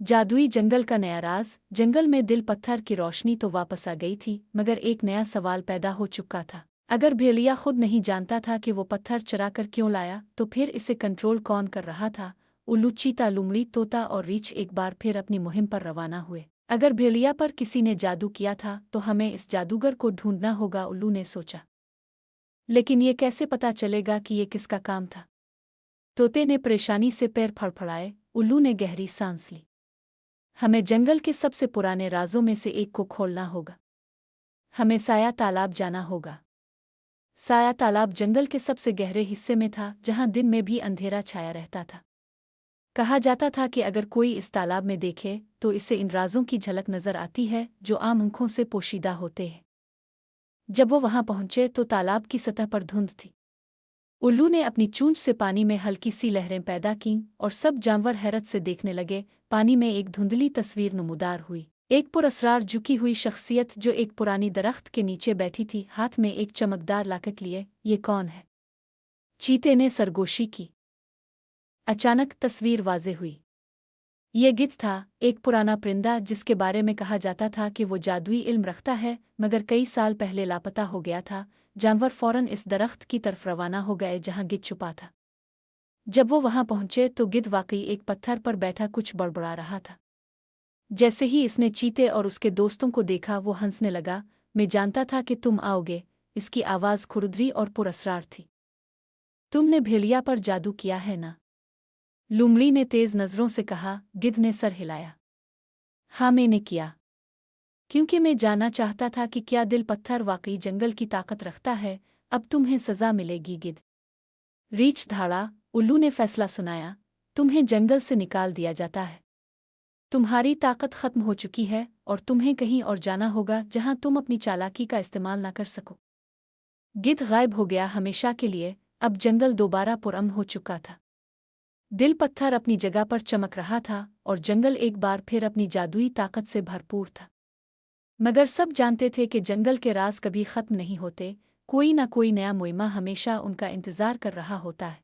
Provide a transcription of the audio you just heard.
जादुई जंगल का नया राज। जंगल में दिल पत्थर की रोशनी तो वापस आ गई थी, मगर एक नया सवाल पैदा हो चुका था। अगर भेड़िया खुद नहीं जानता था कि वो पत्थर चुरा कर क्यों लाया, तो फिर इसे कंट्रोल कौन कर रहा था? उल्लू, चीता, लोमड़ी, तोता और रीछ एक बार फिर अपनी मुहिम पर रवाना हुए। अगर भेड़िया पर किसी ने जादू किया था, तो हमें इस जादूगर को ढूंढना होगा, उल्लू ने सोचा। लेकिन ये कैसे पता चलेगा कि ये किसका काम था? तोते ने परेशानी से पैर फड़फड़ाए। उल्लू ने गहरी सांस ली। हमें जंगल के सबसे पुराने राजों में से एक को खोलना होगा। हमें साया तालाब जाना होगा। साया तालाब जंगल के सबसे गहरे हिस्से में था, जहां दिन में भी अंधेरा छाया रहता था। कहा जाता था कि अगर कोई इस तालाब में देखे, तो इसे इन राजों की झलक नजर आती है जो आम आंखों से पोशीदा होते हैं। जब वो वहां पहुंचे तो तालाब की सतह पर धुंध थी। उल्लू ने अपनी चूंच से पानी में हल्की सी लहरें पैदा कीं और सब जानवर हैरत से देखने लगे। पानी में एक धुंधली तस्वीर नमूदार हुई। एक पुरअसरार झुकी हुई शख्सियत जो एक पुरानी दरख्त के नीचे बैठी थी, हाथ में एक चमकदार लाकेट लिए। ये कौन है? चीते ने सरगोशी की। अचानक तस्वीर वाज़े हुई। ये गिद्ध था, एक पुराना परिंदा जिसके बारे में कहा जाता था कि वो जादुई इल्म रखता है, मगर कई साल पहले लापता हो गया था। जानवर फौरन इस दरख्त की तरफ रवाना हो गए जहां गिद्ध छुपा था। जब वो वहां पहुंचे तो गिद्ध वाकई एक पत्थर पर बैठा कुछ बड़बड़ा रहा था। जैसे ही इसने चीते और उसके दोस्तों को देखा, वो हंसने लगा। मैं जानता था कि तुम आओगे। इसकी आवाज़ खुरदरी और पुरअसरार थी। तुमने भेड़िया पर जादू किया है ना? लोमड़ी ने तेज नज़रों से कहा। गिद्ध ने सर हिलाया। हाँ, मैंने किया, क्योंकि मैं जानना चाहता था कि क्या दिल पत्थर वाकई जंगल की ताकत रखता है। अब तुम्हें सज़ा मिलेगी, गिद्ध। रीछ धाड़ा। उल्लू ने फैसला सुनाया। तुम्हें जंगल से निकाल दिया जाता है। तुम्हारी ताकत खत्म हो चुकी है और तुम्हें कहीं और जाना होगा जहां तुम अपनी चालाकी का इस्तेमाल न कर सको। गिद्ध गायब हो गया हमेशा के लिए। अब जंगल दोबारा पुरअमन हो चुका था। दिल पत्थर अपनी जगह पर चमक रहा था और जंगल एक बार फिर अपनी जादुई ताकत से भरपूर था। मगर सब जानते थे कि जंगल के राज कभी खत्म नहीं होते। कोई ना कोई नया मुइम्मा हमेशा उनका इंतजार कर रहा होता है।